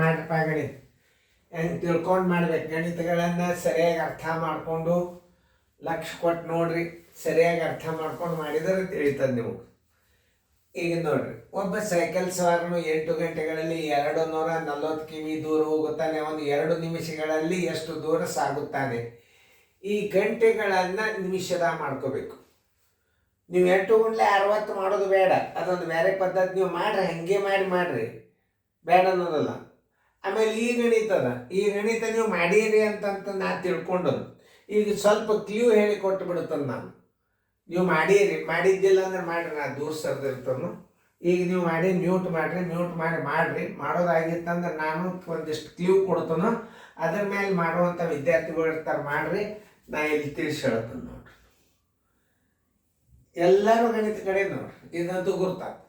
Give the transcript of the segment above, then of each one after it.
ಮಾಡ್ರಪ್ಪ ಗಣಿತ ಹೆಂಗೆ ತಿಳ್ಕೊಂಡು ಮಾಡ್ಬೇಕು. ಗಣಿತಗಳನ್ನು ಸರಿಯಾಗಿ ಅರ್ಥ ಮಾಡಿಕೊಂಡು ಲಕ್ಷ ಕೊಟ್ಟು ನೋಡ್ರಿ, ಸರಿಯಾಗಿ ಅರ್ಥ ಮಾಡ್ಕೊಂಡು ಮಾಡಿದರೆ ತಿಳಿತದೆ ನಿಮಗೆ. ಈಗ ನೋಡ್ರಿ, ಒಬ್ಬ ಸೈಕಲ್ ಸವಾರನು 8 ಗಂಟೆಗಳಲ್ಲಿ 240 ಕಿಮಿ ದೂರ ಹೋಗುತ್ತಾನೆ. ಒಂದು 2 ನಿಮಿಷಗಳಲ್ಲಿ ಎಷ್ಟು ದೂರ ಸಾಗುತ್ತಾನೆ? ಈ ಗಂಟೆಗಳನ್ನು ನಿಮಿಷದ ಮಾಡ್ಕೋಬೇಕು. ನೀವು 8 ಗುಂಡ್ಲೆ 60 ಮಾಡೋದು ಬೇಡ, ಅದೊಂದು ಬೇರೆ ಪದ್ಧತಿ ನೀವು ಮಾಡ್ರಿ, ಹಾಗೆ ಮಾಡ್ರಿ, ಬೇಡ ಅನ್ನೋದಲ್ಲ. ಆಮೇಲೆ ಈ ಗಣಿತ ನೀವು ಮಾಡೀರಿ ಅಂತಂತ ನಾ ತಿಳ್ಕೊಂಡನು. ಈಗ ಸ್ವಲ್ಪ ಕ್ಲೂ ಹೇಳಿ ಕೊಟ್ಟು ಬಿಡುತ್ತೇನೆ ನಾನು. ನೀವು ಮಾಡಿದ್ದಿಲ್ಲ ಅಂದ್ರೆ ಮಾಡ್ರಿ, ನಾ ದೂರ ಸರ್ದಿರ್ತನು. ಈಗ ನೀವು ಮಾಡಿ ಮ್ಯೂಟ್ ಮಾಡ್ರಿ. ಮಾಡೋದಾಗಿತ್ತಂದ್ರೆ ನಾನು ಒಂದಿಷ್ಟು ಕ್ಲೂ ಕೊಡ್ತೇನೆ, ಅದ್ರ ಮೇಲೆ ಮಾಡುವಂಥ ವಿದ್ಯಾರ್ಥಿಗಳು ಇರ್ತಾರೆ, ಮಾಡ್ರಿ. ನಾ ಇಲ್ಲಿ ತಿಳಿಸಿ ಹೇಳ್ತೇನೆ ನೋಡ್ರಿ. ಎಲ್ಲರೂ ಗಣಿತ ಕಡೆ ನೋಡ್ರಿ, ಇದಂತೂ ಗುರ್ತಾಗ್ತದೆ.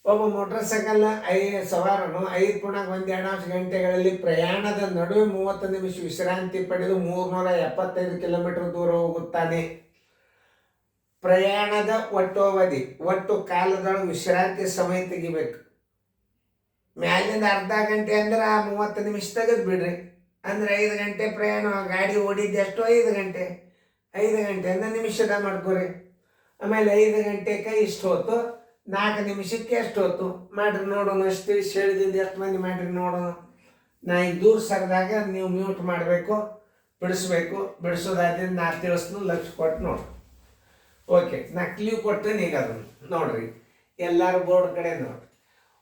ಒಬ್ಬ ಮೋಟರ್ ಸೈಕಲ್ ಸವಾರನು 5.1 ಗಂಟೆಗಳಲ್ಲಿ ಪ್ರಯಾಣದ ನಡುವೆ 30 ನಿಮಿಷ ವಿಶ್ರಾಂತಿ ಪಡೆದು 375 ಕಿಲೋಮೀಟರ್ ದೂರ ಹೋಗುತ್ತಾನೆ. ಪ್ರಯಾಣದ ಒಟ್ಟು ಅವಧಿ, ಒಟ್ಟು ಕಾಲದೊಳಗೆ ವಿಶ್ರಾಂತಿ ಸಮಯ ತೆಗಿಬೇಕು. ಮ್ಯಾಲಿಂದ ಅರ್ಧ ಗಂಟೆ ಅಂದ್ರೆ ಆ 30 ನಿಮಿಷ ತೆಗೆದು ಬಿಡ್ರಿ. ಅಂದ್ರೆ 5 ಗಂಟೆ ಪ್ರಯಾಣ, ಗಾಡಿ ಓಡಿದ್ದೆಷ್ಟು 5 ಗಂಟೆ. 5 ಗಂಟೆ ಅಂದ್ರೆ ನಿಮಿಷದ ಮಾಡ್ಕೊರಿ. ಆಮೇಲೆ 5 ಗಂಟೆಗೆ ಇಷ್ಟು ಹೊತ್ತು, 4 ನಿಮಿಷಕ್ಕೆ ಎಷ್ಟು ಹೊತ್ತು ಮಾಡ್ರಿ ನೋಡೋಣ. ಅಷ್ಟು ತಿಳಿಸಿ ಹೇಳಿದಿಂದ ಎಷ್ಟು ಮಂದಿ ಮಾಡ್ರಿ ನೋಡೋಣ. ನಾ ಈಗ ದೂರ ಸರಿದಾಗ ನೀವು ಮ್ಯೂಟ್ ಮಾಡಬೇಕು, ಬಿಡಿಸೋದಾದ್ರಿಂದ ನಾ ತಿಳಿಸ್ನು, ಲಕ್ಷ ಕೊಟ್ಟು ನೋಡ್ರಿ. ಓಕೆ, ನಾ ಕ್ಲೂ ಕೊಟ್ಟೇನೆ. ಈಗ ಅದನ್ನು ನೋಡ್ರಿ, ಎಲ್ಲರೂ ಬೋರ್ಡ್ ಕಡೆ ನೋಡ್ರಿ.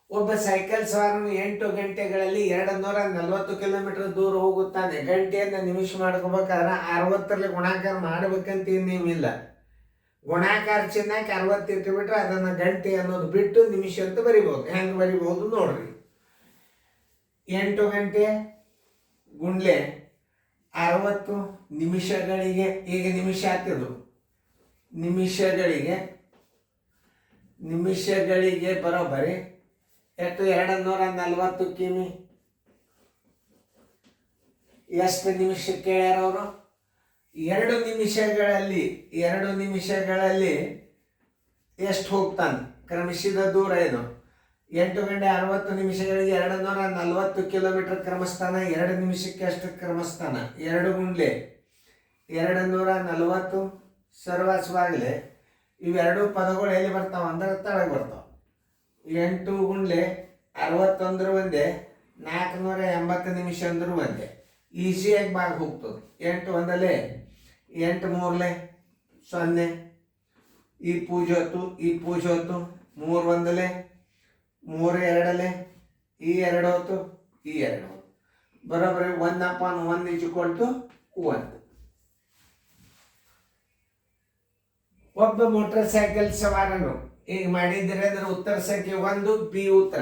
ಒಬ್ಬ ಸೈಕಲ್ ಸವಾರನು 8 ಗಂಟೆಗಳಲ್ಲಿ 240 ಕಿಲೋಮೀಟರ್ ದೂರ ಹೋಗುತ್ತಾನೆ. ಗಂಟೆಯನ್ನು ನಿಮಿಷ ಮಾಡ್ಕೋಬೇಕಾದ್ರೆ 60ರಲ್ಲಿ ಗುಣಾಕಾರ ಮಾಡ್ಬೇಕಂತ ಏನೇನಿಲ್ಲ. ಗುಣಾಕಾರ ಚಿನ್ನಕ್ಕೆ 60 ಇಟ್ಟುಬಿಟ್ರೆ ಅದನ್ನು ಗಂಟೆ ಅನ್ನೋದು ಬಿಟ್ಟು ನಿಮಿಷ ಅಂತ ಬರಿಬೋದು. ಹೆಂಗೆ ಬರಿಬೋದು ನೋಡ್ರಿ. 8 ಗಂಟೆ ಗುಂಡ್ಲೆ 60 ನಿಮಿಷಗಳಿಗೆ, ಈಗ ನಿಮಿಷ ಆಗ್ತಿದ್ರು, ನಿಮಿಷಗಳಿಗೆ ಬರೋಬ್ಬರಿ ಎಷ್ಟು? 240 ಕಿಮಿ. ಎಷ್ಟು ನಿಮಿಷಕ್ಕೆ ಹೇಳ್ಯಾರ ಅವರು? 2 ನಿಮಿಷಗಳಲ್ಲಿ ಎಷ್ಟು ಹೋಗ್ತಾನೆ? ಕ್ರಮಿಸಿದ ದೂರ ಇದು. 8 ಗಂಟೆ 60 ನಿಮಿಷಗಳಿಗೆ 240 ಕಿಲೋಮೀಟರ್ ಕ್ರಮಿಸ್ತಾನ. 2 ನಿಮಿಷಕ್ಕೆ ಎಷ್ಟು ಕ್ರಮಿಸ್ತಾನ? 2 ಗುಂಡ್ಲೆ 240 ಸರ್ವಾಸವಾಗಲಿ. ಇವೆರಡು ಪದಗಳು ಎಲ್ಲಿ ಬರ್ತಾವ ಅಂದ್ರೆ ತಳಗೆ ಬರ್ತಾವ. 8 ಗುಂಡ್ಲೆ 60 ಅಂದ್ರೆ ಒಂದೇ, 480 ನಿಮಿಷ ಅಂದ್ರೂ ಒಂದೇ. ಈಸಿಯಾಗಿ ಬಾಗಿ ಹೋಗ್ತದೆ. 8 ಒಂದಲೇ, 8 ಮೂರಲೆ 0, ಈ ಪೂಜೆ ಹೊತ್ತು 3 ಒಂದಲೆ, 3 ಎರಡಲೆ, ಈ 2 ಹೊತ್ತು, ಈ 2 ಹೊತ್ತು, ಬರೋಬ್ಬರಿ 1/1 = 1. ಒಬ್ಬ ಮೋಟರ್ ಸೈಕಲ್ ಸವಾರನು ಈಗ ಮಾಡಿದರೆ ಅದರ ಉತ್ತರ ಸಂಖ್ಯೆ 1, ಬಿ ಉತ್ತರ.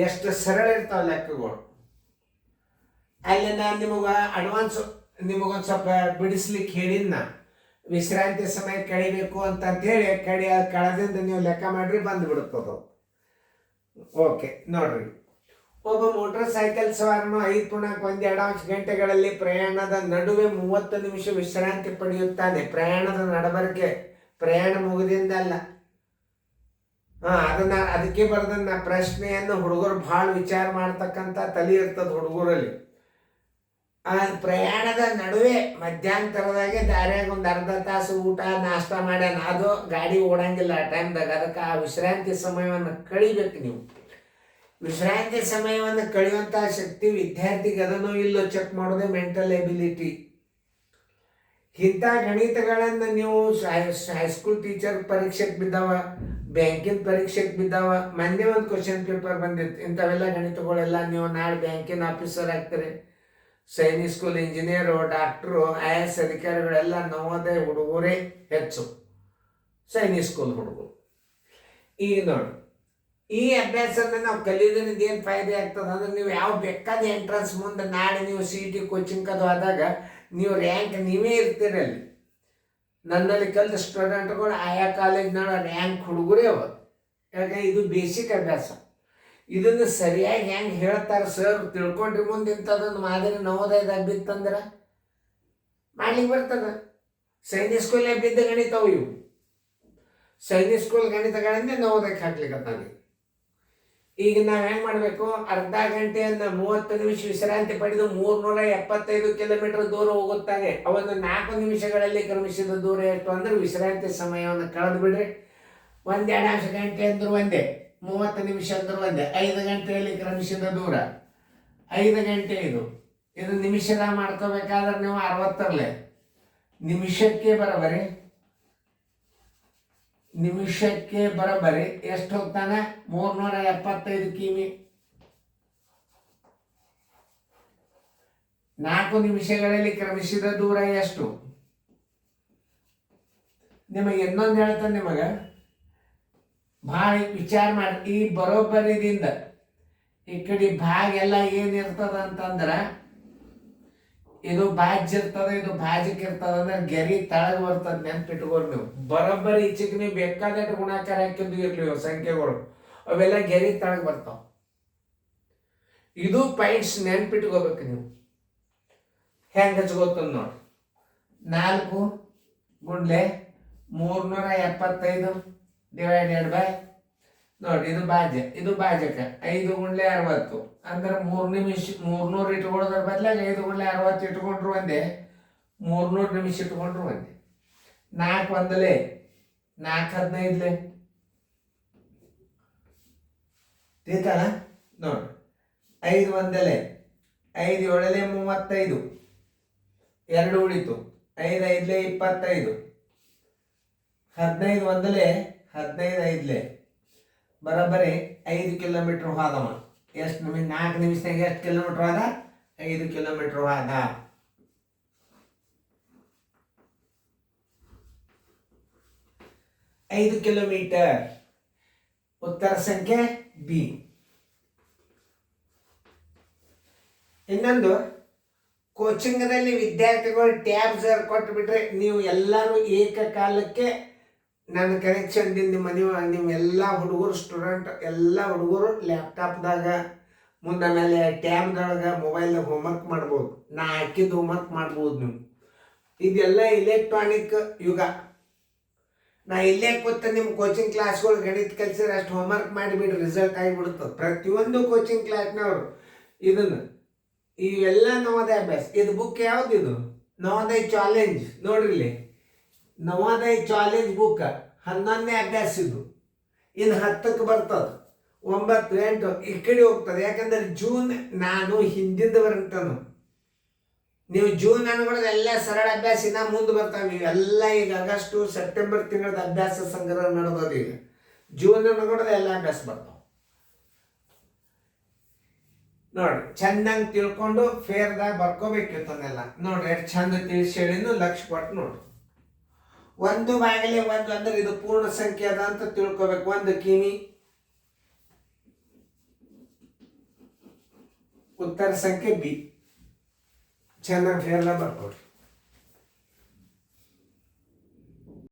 ಎಷ್ಟು ಸರಳ ಇರ್ತಾವ ಲೆಕ್ಕಗಳು. ಅಲ್ಲಿ ನಾನು ನಿಮಗೊಂದು ಸ್ವಲ್ಪ ಬಿಡಿಸ್ಲಿಕ್ಕೆ ಹೇಳಿದ್ನ. ವಿಶ್ರಾಂತಿ ಸಮಯ ಕಳಿಬೇಕು ಅಂತಂತೇಳಿ ಕಳೆದಿಂದ ನೀವು ಲೆಕ್ಕ ಮಾಡ್ರಿ, ಬಂದುಬಿಡುತ್ತದು. ಓಕೆ ನೋಡ್ರಿ, ಒಬ್ಬ ಮೋಟರ್ ಸೈಕಲ್ ಸವಾರನು 5.1 ಗಂಟೆಗಳಲ್ಲಿ ಪ್ರಯಾಣದ ನಡುವೆ 30 ನಿಮಿಷ ವಿಶ್ರಾಂತಿ ಪಡೆಯುತ್ತಾನೆ. ಪ್ರಯಾಣದ ನಡಬರ್ಕೆ, ಪ್ರಯಾಣ ಮುಗಿದಿಂದ ಅಲ್ಲ. ಅದಕ್ಕೆ ಬರೆದನ್ನ ಪ್ರಶ್ನೆಯನ್ನು ಹುಡುಗರು ಭಾಳ ವಿಚಾರ ಮಾಡ್ತಕ್ಕಂಥ ತಲೆ ಇರ್ತದೆ ಹುಡುಗರಲ್ಲಿ. ಪ್ರಯಾಣದ ನಡುವೆ ಮಧ್ಯಾಂತರದಾಗೆ ದಾರ್ಯಾಗ ಒಂದು ಅರ್ಧ ತಾಸು ಊಟ ನಾಷ್ಟ ಮಾಡ್ಯಾನ. ಅದು ಗಾಡಿ ಓಡಂಗಿಲ್ಲ ಆ ಟೈಮ್ದಾಗ. ಅದಕ್ಕೆ ಆ ವಿಶ್ರಾಂತಿ ಸಮಯವನ್ನು ಕಳಿಬೇಕು ನೀವು. ವಿಶ್ರಾಂತಿ ಸಮಯವನ್ನು ಕಳೆಯುವಂಥ ಶಕ್ತಿ ವಿದ್ಯಾರ್ಥಿಗೆ ಅದನ್ನು ಇಲ್ಲೋ ಚೆಕ್ ಮಾಡೋದೇ ಮೆಂಟಲ್ ಎಬಿಲಿಟಿ. ಇಂಥ ಗಣಿತಗಳನ್ನು ನೀವು ಹೈಸ್ಕೂಲ್ ಟೀಚರ್ ಪರೀಕ್ಷೆಗೆ ಬಿದ್ದಾವ, ಬ್ಯಾಂಕಿನ ಪರೀಕ್ಷೆಗೆ ಬಿದ್ದಾವ. ಮೊನ್ನೆ ಒಂದು ಕ್ವಶನ್ ಪೇಪರ್ ಬಂದಿತ್ತು. ಇಂಥವೆಲ್ಲ ಗಣಿತಗಳೆಲ್ಲ ನೀವು ನಾಳೆ ಬ್ಯಾಂಕಿನ ಆಫೀಸರ್ ಆಗ್ತಾರೆ, Sainik school engineer, doctor, IAS ಅಧಿಕಾರಿಗಳೆಲ್ಲ ನವೋದಯ ಹುಡುಗರೇ ಹೆಚ್ಚು, ಸೈನಿಕ್ ಸ್ಕೂಲ್ ಹುಡುಗರು. ಈಗ ನೋಡಿ, ಈ ಅಭ್ಯಾಸನ ನಾವು ಕಲಿಯೋದ್ರಿಂದ ಏನು ಫಾಯ್ದೆ ಆಗ್ತದೆ ಅಂದ್ರೆ, ನೀವು ಯಾವ ಬೇಕಾದ ಎಂಟ್ರೆನ್ಸ್ ಮುಂದೆ ನಾಳೆ ನೀವು CET ಕೋಚಿಂಗ್ ಅದು ಆದಾಗ ನೀವು ರ್ಯಾಂಕ್ ನೀವೇ ಇರ್ತೀರಿ ಅಲ್ಲಿ. ನನ್ನಲ್ಲಿ ಕಲಿತ ಸ್ಟೂಡೆಂಟ್ಗಳು ಆಯಾ ಕಾಲೇಜ್ನಾಗ ರ್ಯಾಂಕ್ ಹುಡುಗರೇ ಅವ. ಯಾಕೆ? ಇದು ಬೇಸಿಕ್ ಅಭ್ಯಾಸ. ಇದನ್ನು ಸರಿಯಾಗಿ ಹೆಂಗೆ ಹೇಳ್ತಾರೆ ಸರ್ ತಿಳ್ಕೊಂಡ್ರಿ, ಮುಂದೆ ಇಂಥದ್ದೊಂದು ಮಾದರಿ ನವೋದಯದಾಗ ಬಿತ್ತಂದ್ರೆ ಮಾಡ್ಲಿಕ್ಕೆ ಬರ್ತದೆ. ಸೈನಿಕ್ ಸ್ಕೂಲ್ನಾಗ ಬಿದ್ದ ಗಣಿತವು ಇವು. ಸೈನಿಕ್ ಸ್ಕೂಲ್ ಗಣಿತಗಳನ್ನೇ ನವೋದಯಕ್ಕೆ ಹಾಕ್ಲಿಕ್ಕೆ ನನಗೆ ಈಗ ನಾವು ಹೆಂಗೆ ಮಾಡಬೇಕು, ಅರ್ಧ ಗಂಟೆಯನ್ನು 30 ನಿಮಿಷ ವಿಶ್ರಾಂತಿ ಪಡೆದು 375 ಕಿಲೋಮೀಟರ್ ದೂರ ಹೋಗುತ್ತಾನೆ. ಅವನು 4 ನಿಮಿಷಗಳಲ್ಲಿ ಕ್ರಮಿಸಿದ ದೂರ ಎಷ್ಟು ಅಂದ್ರೆ ವಿಶ್ರಾಂತಿ ಸಮಯವನ್ನು ಕಳೆದು ಬಿಡ್ರಿ. 1.5 ಗಂಟೆ ಅಂದ್ರೆ ಒಂದೇ, 30 ನಿಮಿಷ ಅಂದ್ರೆ ಒಂದೇ. 5 ಗಂಟೆಯಲ್ಲಿ ಕ್ರಮಿಸಿದ ದೂರ 5 ಗಂಟೆ. ಇದು ನಿಮಿಷದ ಮಾಡ್ಕೋಬೇಕಾದ್ರೆ ನೀವು 60ರಲ್ಲೇ ನಿಮಿಷಕ್ಕೆ ಬರೋಬ್ಬರಿ ಎಷ್ಟು ಹೋಗ್ತಾನೆ? 375 ಕಿಮಿ. 4 ನಿಮಿಷಗಳಲ್ಲಿ ಕ್ರಮಿಸಿದ ದೂರ ಎಷ್ಟು? ನಿಮಗೆ ಇನ್ನೊಂದು ಹೇಳ್ತಾನೆ, ನಿಮಗೆ ಭಾಳ ವಿಚಾರ ಮಾಡಿ. ಈ ಬರೋಬ್ಬರಿದಿಂದ ಈ ಕಡೆ ಭಾಗ ಎಲ್ಲ ಏನಿರ್ತದ ಅಂತಂದ್ರೆ, ಇದು ಭಾಜ್ಯ ಇರ್ತದ, ಇದು ಭಾಜಕ ಇರ್ತದ ಅಂದ್ರೆ ಗೆರಿ ತಳಗ ಬರ್ತದ. ನೆನ್ಪಿಟ್ಕೊಂಡು ನೀವು ಬರೋಬ್ಬರಿ ಈಚೆಗೆ ನೀವು ಬೇಕಾದಷ್ಟು ಗುಣಾಕಾರ ಹಾಕಿದ್ದು ಇರ್ಲಿ ಸಂಖ್ಯೆಗಳು, ಅವೆಲ್ಲ ಗೆರಿ ತಳಗ ಬರ್ತಾವ. ಇದು ಪಾಯಿಂಟ್ಸ್ ನೆನ್ಪಿಟ್ಕೋಬೇಕು ನೀವು. ಹೆಂಗೆ ಹಚ್ಕೋತದ ನೋಡಿ. 4 ಗುಂಡ್ಲೆ 375 ಡಿವೈಡೆಡ್ ಬೈ ನೋಡಿ, ಇದು ಭಾಜ್ಯ, ಇದು ಭಾಜಕ. 5 ಗುಂಡ್ಲೆ 60 ಅಂದ್ರೆ 3 ನಿಮಿಷ 300 ಇಟ್ಕೊಳ್ಳೋದ್ರ ಬದಲಾಗಿ 5 ಗುಂಡ್ಲೆ 60 ಇಟ್ಕೊಂಡ್ರು ಒಂದೇ, 300 ನಿಮಿಷ ಇಟ್ಕೊಂಡ್ರು ಒಂದೇ. 4 ಒಂದಲೇ 4 15 ತಿಳ್ಕಲ್ಲ ನೋಡಿ. 5 ಒಂದಲೇ 5 ಏಳಲೆ 35, 2 ಉಳಿತು. 5 5 25, 15 ಒಂದಲೇ 15 5 ಬರೋಬ್ಬರಿ 5 ಕಿಲೋಮೀಟರ್ ಹೋದವ. ಎಷ್ಟು ನಿಮಿಷ? 4 ನಿಮಿಷನಾಗ ಎಷ್ಟು ಕಿಲೋಮೀಟರ್ ಹೋದ? 5 ಕಿಲೋಮೀಟರ್ ಹೋದ. ಐದು ಕಿಲೋಮೀಟರ್. ಉತ್ತರ ಸಂಖ್ಯೆ ಬಿ. ಇನ್ನೊಂದು, ಕೋಚಿಂಗ್ನಲ್ಲಿ ವಿದ್ಯಾರ್ಥಿಗಳು ಟ್ಯಾಬ್ಸ್ ಕೊಟ್ಟು ಬಿಟ್ರೆ ನೀವು ಎಲ್ಲರೂ ಏಕಕಾಲಕ್ಕೆ ನನ್ನ ಕನೆಕ್ಷನ್ದಿಂದ ನಿಮ್ಮೆಲ್ಲ ಹುಡುಗರು ಸ್ಟೂಡೆಂಟ್ ಎಲ್ಲ ಹುಡುಗರು ಲ್ಯಾಪ್ಟಾಪ್ದಾಗ ಮುಂದೆ ಆಮೇಲೆ ಟ್ಯಾಬ್ದೊಳಗೆ ಮೊಬೈಲ್ದಾಗ ಹೋಮ್ವರ್ಕ್ ಮಾಡ್ಬೋದು. ನಾ ಹಾಕಿದ್ದು ಹೋಮ್ವರ್ಕ್ ಮಾಡ್ಬೋದು ನೀವು. ಇದೆಲ್ಲ ಇಲೆಕ್ಟ್ರಾನಿಕ್ ಯುಗ. ನಾ ಇಲ್ಲೇ ಕೂತ ನಿಮ್ಮ ಕೋಚಿಂಗ್ ಕ್ಲಾಸ್ಗಳು ಗಣಿತ ಕಲಿಸಿದ್ರೆ ಅಷ್ಟು ಹೋಮ್ವರ್ಕ್ ಮಾಡಿಬಿಡ್ರಿ, ರಿಸಲ್ಟ್ ಆಗಿಬಿಡ್ತದೆ. ಪ್ರತಿಯೊಂದು ಕೋಚಿಂಗ್ ಕ್ಲಾಸ್ನವರು ಇದನ್ನು ಇವೆಲ್ಲ ನವೋದಯ ಅಭ್ಯಾಸ. ಇದು ಬುಕ್ ಯಾವ್ದು? ಇದು ನವೋದಯ ಚಾಲೆಂಜ್ ನೋಡ್ರಿ. ಇಲ್ಲಿ ನವೋದಯ ಚಾಲೆಂಜ್ ಬುಕ್ 11ನೇ ಅಭ್ಯಾಸ. ಇದು ಇನ್ನು 10ಕ್ಕೆ ಬರ್ತದೆ. 9 8 ಈ ಕಡೆ ಹೋಗ್ತದೆ. ಯಾಕಂದ್ರೆ ಜೂನ್ ನಾನು ಹಿಂದಿಂದ ಬರ್ತನು. ನೀವು ಜೂನ್ ಅನ್ಕೊಳ್ಳೋದು ಎಲ್ಲ ಸರಳ ಅಭ್ಯಾಸ ಇನ್ನ ಮುಂದೆ ಬರ್ತಾವೆ. ಇವೆಲ್ಲ ಈಗ ಆಗಸ್ಟು ಸೆಪ್ಟೆಂಬರ್ ತಿಂಗಳದ ಅಭ್ಯಾಸ ಸಂಗ್ರಹ ನಡೆದೋದು. ಈಗ ಜೂನ್ ಅನ್ಕೊಳ್ಳೋದು ಎಲ್ಲ ಅಭ್ಯಾಸ ಬರ್ತಾವೆ ನೋಡ್ರಿ. ಚಂದಂಗೆ ತಿಳ್ಕೊಂಡು ಫೇರ್ದಾಗ ಬರ್ಕೋಬೇಕಿತ್ತನ್ನೆಲ್ಲ ನೋಡ್ರಿ. ಎಷ್ಟು ಚಂದ ತಿಳಿಸಿ ಹೇಳಿನೂ ಲಕ್ಷ ಕೊಟ್ಟು ನೋಡ್ರಿ. 1/1 ಅಂದ್ರೆ ಇದು ಪೂರ್ಣ ಸಂಖ್ಯೆ ಅದ ಅಂತ ತಿಳ್ಕೊಬೇಕು. 1 ಕಿಮಿ. ಉತ್ತರ ಸಂಖ್ಯೆ ಬಿ. ಚೆನ್ನಾಗಿ ಫೇರ್ಲ ಬರ್ಕೊಡ್ರಿ.